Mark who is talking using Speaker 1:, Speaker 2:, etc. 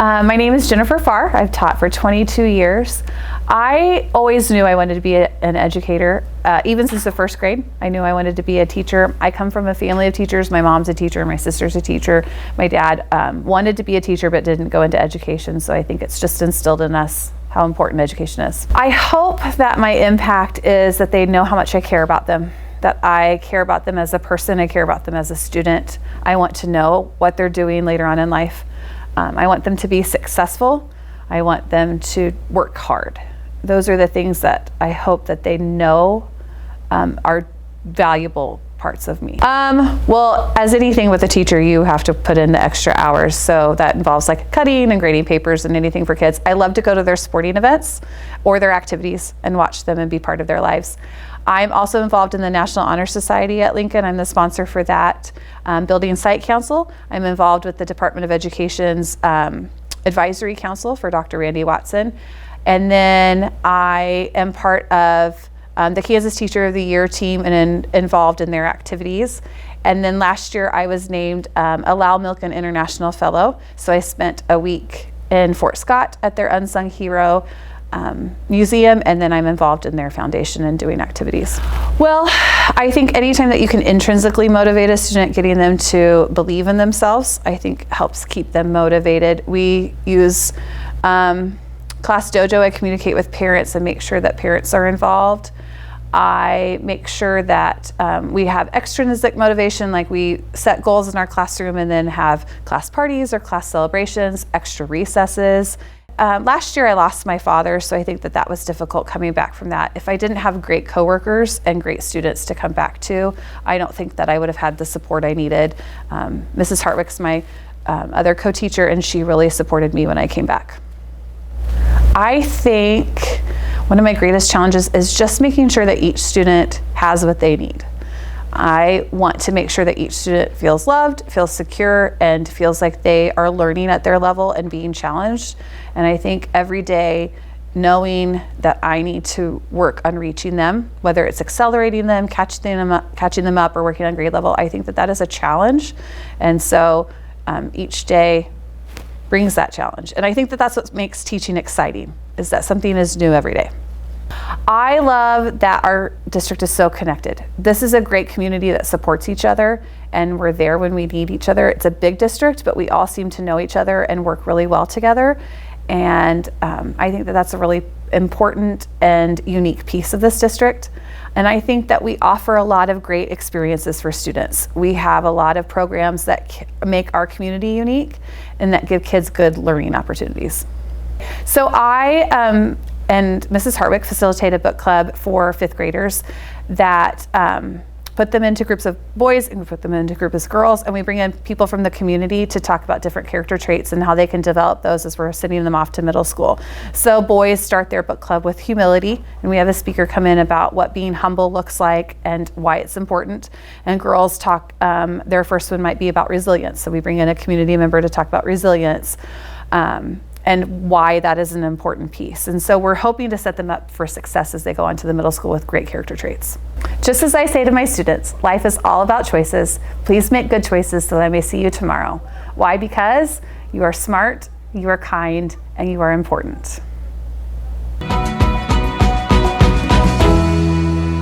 Speaker 1: My name is Jennifer Farr. I've taught for 22 years. I always knew I wanted to be an educator. Even since the first grade, I knew I wanted to be a teacher. I come from a family of teachers. My mom's a teacher, my sister's a teacher. My dad wanted to be a teacher but didn't go into education, so I think it's just instilled in us how important education is. I hope that my impact is that they know how much I care about them, that I care about them as a person, I care about them as a student. I want to know what they're doing later on in life. I want them to be successful. I want them to work hard. Those are the things that I hope that they know are valuable parts of me. Well, as anything with a teacher, you have to put in the extra hours. So that involves like cutting and grading papers and anything for kids. I love to go to their sporting events or their activities and watch them and be part of their lives. I'm also involved in the National Honor Society at Lincoln. I'm the sponsor for that. Building Site Council. I'm involved with the Department of Education's Advisory Council for Dr. Randy Watson. And then I am part of the Kansas Teacher of the Year team and involved in their activities. And then last year I was named a Lal Milken International Fellow. So I spent a week in Fort Scott at their Unsung Hero museum, and then I'm involved in their foundation and doing activities. Well, I think anytime that you can intrinsically motivate a student, getting them to believe in themselves, I think helps keep them motivated. We use Class Dojo. I communicate with parents and make sure that parents are involved. I make sure that we have extrinsic motivation, like we set goals in our classroom and then have class parties or class celebrations, extra recesses. Last year I lost my father, so I think that that was difficult coming back from that. If I didn't have great coworkers and great students to come back to, I don't think that I would have had the support I needed. Mrs. Hartwick's my other co-teacher, and she really supported me when I came back. I think one of my greatest challenges is just making sure that each student has what they need. I want to make sure that each student feels loved, feels secure, and feels like they are learning at their level and being challenged. And I think every day, knowing that I need to work on reaching them, whether it's accelerating them, catching them up, or working on grade level, I think that that is a challenge. And so each day brings that challenge. And I think that that's what makes teaching exciting, is that something is new every day. I love that our district is so connected. This is a great community that supports each other, and we're there when we need each other. It's a big district, but we all seem to know each other and work really well together. And I think that that's a really important and unique piece of this district. And I think that we offer a lot of great experiences for students. We have a lot of programs that make our community unique and that give kids good learning opportunities. So I and Mrs. Hartwick facilitate a book club for fifth graders that put them into groups of boys and we put them into groups of girls, and we bring in people from the community to talk about different character traits and how they can develop those as we're sending them off to middle school. So boys start their book club with humility, and we have a speaker come in about what being humble looks like and why it's important. And girls talk, their first one might be about resilience. So we bring in a community member to talk about resilience. And why that is an important piece. And so we're hoping to set them up for success as they go on to the middle school with great character traits. Just as I say to my students, life is all about choices. Please make good choices so that I may see you tomorrow. Why? Because you are smart, you are kind, and you are important.